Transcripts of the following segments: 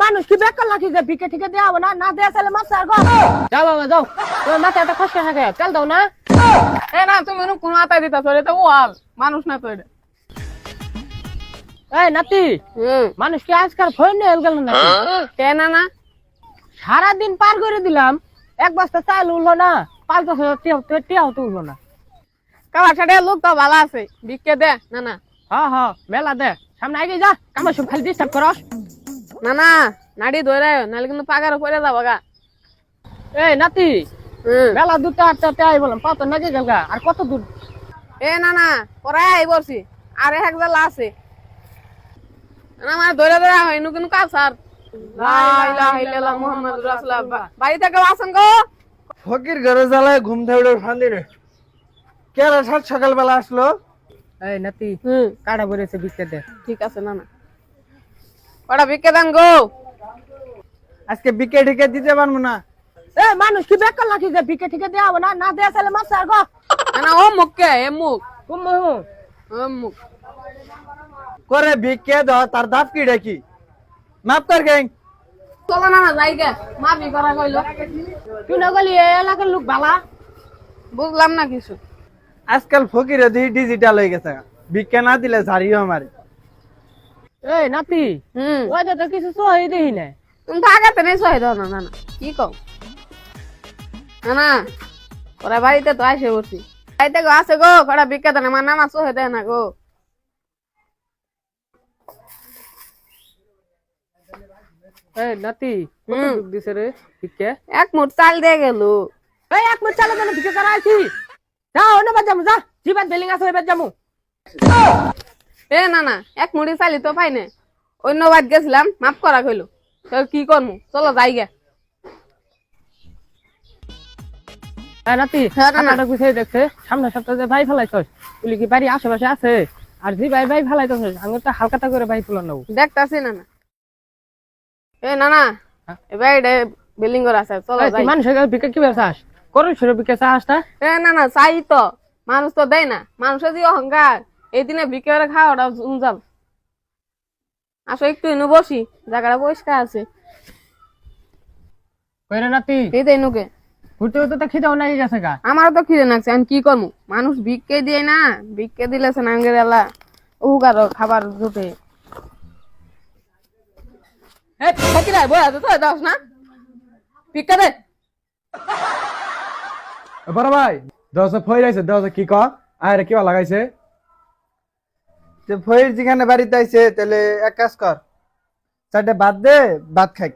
মানুষ কি বেকার লাগি যে ভিকে ঠিকে দেওয়া হবে না, না দেয়া চাইলে মাছ আর গো। যাও বাবা যাও, তোমার মাথায় একটা খসকা থাকে, তেল দাও না। এ না তুমি কোন আতাই দিতা তোরে তো ওয়াল মানুষ না তো এটা। এই নাতি, মানুষ কি আজকাল ফোন নিয়ে গেল নাকি? কেন না সারাদিন পার করে দিলাম, এক বস্তা চাল উঠলো না, 5-10 টিয়াও তো উঠলো না। কালা ছাড়ে লোক তো ভালো আছে, ভিক্ষে দে না না। হ্যাঁ মেলা দে, সামনে আগে যা, কামার সব খালি ডিস্টার্ব করস। না না নাড়ি ধরে নাহলে কিন্তু পাগার পরে যাবো গা। এই নাতি, মেলা 2-4টা আই বললাম, পাও তো নাকি গেলগা, আর কত দূর? এ না না পরে আই বলছি আর এক জালা আছে না আমার ধরে ধরে হয় নু কিন্তু কাজ স্যার লা ইলাহা ইল্লাল্লাহ মুহাম্মাদুর রাসূলুল্লাহ। বাড়ি থেকে আসেন গো। ফকির ঘরে জ্বালায় ঘুম থেকে ফান্দি রে কেরা সাত সকালবেলা আসলো। এই নাতি, কাটা বেড়েছে বিক্রে দে। ঠিক আছে না না ওটা ভিক্ষে দেন গো। আজকে বিকে টিকে দিতে পারবো না। এই মানুষ কি বেকার লাগি যে ভিকে ঠিকে দেওয়া হবে না, না দেয়া চাইলে মাছ আর গো। না ও মুখকে এ মুখ কুম্মু ও মুখ করে বিকে দাও তার দাপ কি ডাকি মাফ কর গেং। চলো না না যাই গে মাফি করা কইলো। তুই না গলি এই এলাকার লোক বালা। বুঝলাম না কিছু। আজকাল ফকির ডিজিটাল হয়ে গেছে, বিকে না দিলে ঝাড়িও আমারে। এই নাতি, ওই তো কিছু সহি দেখি না। তুমি তো আগাতে নেই সহায় দাও না না না কি কও না না ওরা বাড়িতে তো আসে বসি বাড়িতে গো আছে গো কটা ভিক্ষা দেন আমার নানা সহায় দেয় না গো। এই নাতি, কত দুঃখ দিছে রে ভিকে? এক মুঠ চাল দিয়ে গেল। এই এক মিনিট চালা যেন ভিকে করা আছি। যাও অন্য বাদ যামু, যা জীবন বেলিং আছে ওই বাদ যামু। এ না না এক মুঠি চালি তো পাই না, অন্য বাদ গেছিলাম মাফ করা কইলো। তো কি করমু চলো যাই গে। এই নাতি, কাটা গুছিয়ে দেখছে সামনের সপ্তাহে ভাই ফেলাইছস, বলি কি বাড়ি আশেপাশে আছে? আর যে ভাই ফেলাইছস আমি তো হালকাতা করে ভাই ফুলান নেবো। দেখতাছি না না এ না না এবার বিল্ডিং করে আছে চলো যাই। মানুষের ভিকে কি ব্যবসা করুন শুরু ভিকে চাস না? এ না না চাই তো মানুষ তো দেয় না, মানুষের যে অহংকার এই দিনে ভিক্ষে করে খাওয়াটা জঞ্জাল। আসো একটু এনে বসি, জায়গাটা পরিষ্কার আছে। কইরে নাতি, এই তো এনুকে ঘুরতে ঘুরতে তো খিদাও নাকি গেছে গা। আমারও তো খিদে লাগছে, আমি কি করবো? মানুষ ভিক্ষে দিয়ে না, ভিক্ষে দিলেছে নাঙ্গের এলা উগারো খাবার জুটে। দাস না ভিক্ষা দে। বড় ভাই দশ ফইর আইছে, দশ কি ক আরে কি লাগাইছে? যে ফইর যেখানে বাড়িতে আইছে তাহলে এক কাজ কর, 4টে ভাত দে, ভাত খাই।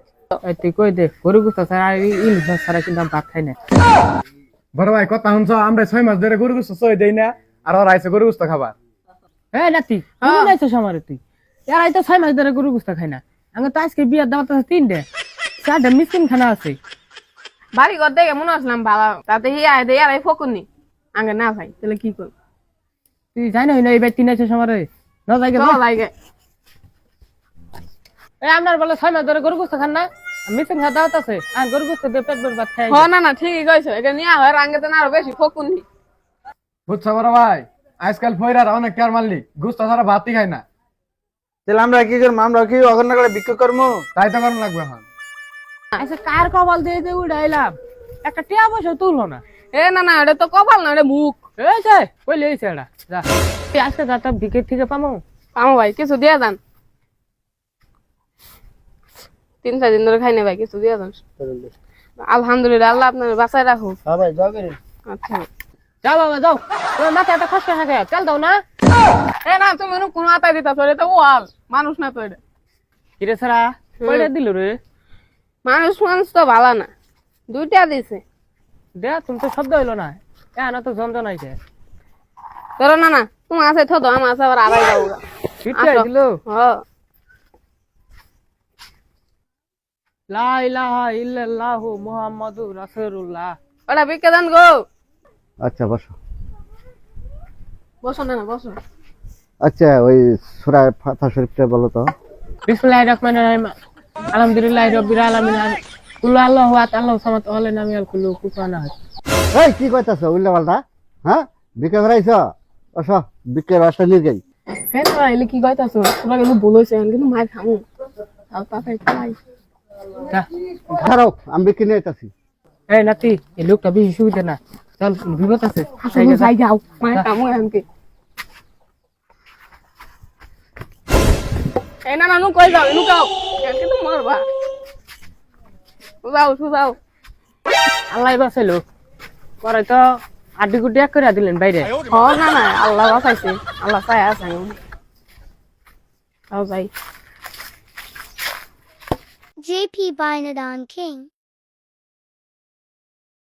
এই তুই কই দে, গরু গুস্তা ছাড়া ইলিশ মাছ ছাড়া কিন্তু আমি ভাত খাই না। বড় ভাই কথা শুনছ, আমরা 6 মাস ধরে গরু গোস্ত সই দেই না, আর ওরা আইছে গরু গোস্ত খাবার। এই নাতি, তুই নাইছস আমারে তুই। এরাই তো 6 মাস ধরে গরু গুস্তা খাই না। আমি তো আজকে বিয়ার দাওয়াত আছে 3টে, 4টে মিসকিন খানা আছে। বাড়ি ঘর দেখে মনে আসলাম ভালো, তাতে হি আয় দে আর ফকুনি আগে না ভাই তাহলে কি করবো? তুই জানি না এই ভাই 3 আইছস আমারে না যাই চলো যাই গে। এই আপনার বলে 6 মাস ধরে গরু গুস্তা খান না, মিসকিন খাওয়া দাওয়াত আছে, আর গরু গুস্তা দিয়ে পেট ভরে ভাত খাই। হ না না ঠিকই কইছো, এটা নিয়ে হয় রাঙ্গেতে না আরো বেশি ফকুনি। বুঝছ বড় ভাই, আজকাল ফইরার অনেক টার মারলি, গোস্ত ছাড়া ভাতই খায় না। তাহলে আমরা কি করব? আমরা কি অগন্য করে বিক্রি করবো? তাই তো করুন লাগবে এখন। আচ্ছা কার কপাল দিয়ে দিয়ে উড়াইলাম, একটা টিয়া পয়সা তুললো না। এ না না এটা তো কপাল না, এটা মুখ। এই যে কইলে এইছে এটা যা তুই আজকে যাটা ভিকেট থেকে পামো। পামো ভাই কিছু দিয়ে যান, 3-4 দিন ধরে খাই না ভাই, কিছু দিয়ে যান। আলহামদুলিল্লাহ আল্লাহ আপনার বাঁচায় রাখুক। হ্যাঁ ভাই যাও করে। আচ্ছা যাও বাবা যাও, তোমার মাথায় একটা খসকা থাকে, তেল দাও না। এ না তুমি কোন আতাই দিতা তোরে তো ওয়াল মানুষ না তো এটা। কিরে সারা কইলে দিল রে? মানুষ মানুষ তো ভালো না, 2টা দিছে। দে তুমি তো শব্দ হইলো না, না তো যন্ত্রণা আইছে। তোর না না তোমার আছে থো আমার আছে আবার আড়াই যাবো। ফিরতে দিল। হ্যাঁ লা ইলাহা ইল্লাল্লাহু মুহাম্মাদুর রাসূলুল্লাহ। ওটা ভিক্ষা দেন গো। আচ্ছা বসো। বসো না না বসো। আচ্ছা ওই সূরা ফাতিহা শরীফটা বলো তো। বিসমিল্লাহির রহমানির রহিম, আলহামদুলিল্লাহি রাব্বিল আলামিন, কুল আল্লাহু আহাদ আল্লাহু সামাদ ওয়া লাম ইয়াকুল কুল্লু কুফুয়ান আহাদ। এই কি কইতাছো উল্টা পাল্টা? হ্যাঁ বিকে ভরাইছো? বসো, বিকের রাস্তা নিয়ে যাই। কেন এলে কি কইতাছো? তোরা কিন্তু ভুল হইছে, কিন্তু মার খামু। আর তাতে খাই। যা। খারাপ আমি বিক্রি নিয়ে আইতাছি এই নাতি এই লোকটা বেশি সুবিধা না চল বিপদ আছে আসলে যাই যাও মায়ের কামু এমকে এই না নু কই যাও লুকাও এমকে তো মারবা সুজাও আল্লাহ বাঁচাইলো পরে তো আড্ডি গুড্ডি এক করে দিলেন বাইরে না আল্লাহ বাঁচাইছে আল্লাহ চাই আছে যাও যাই JP Binadon King.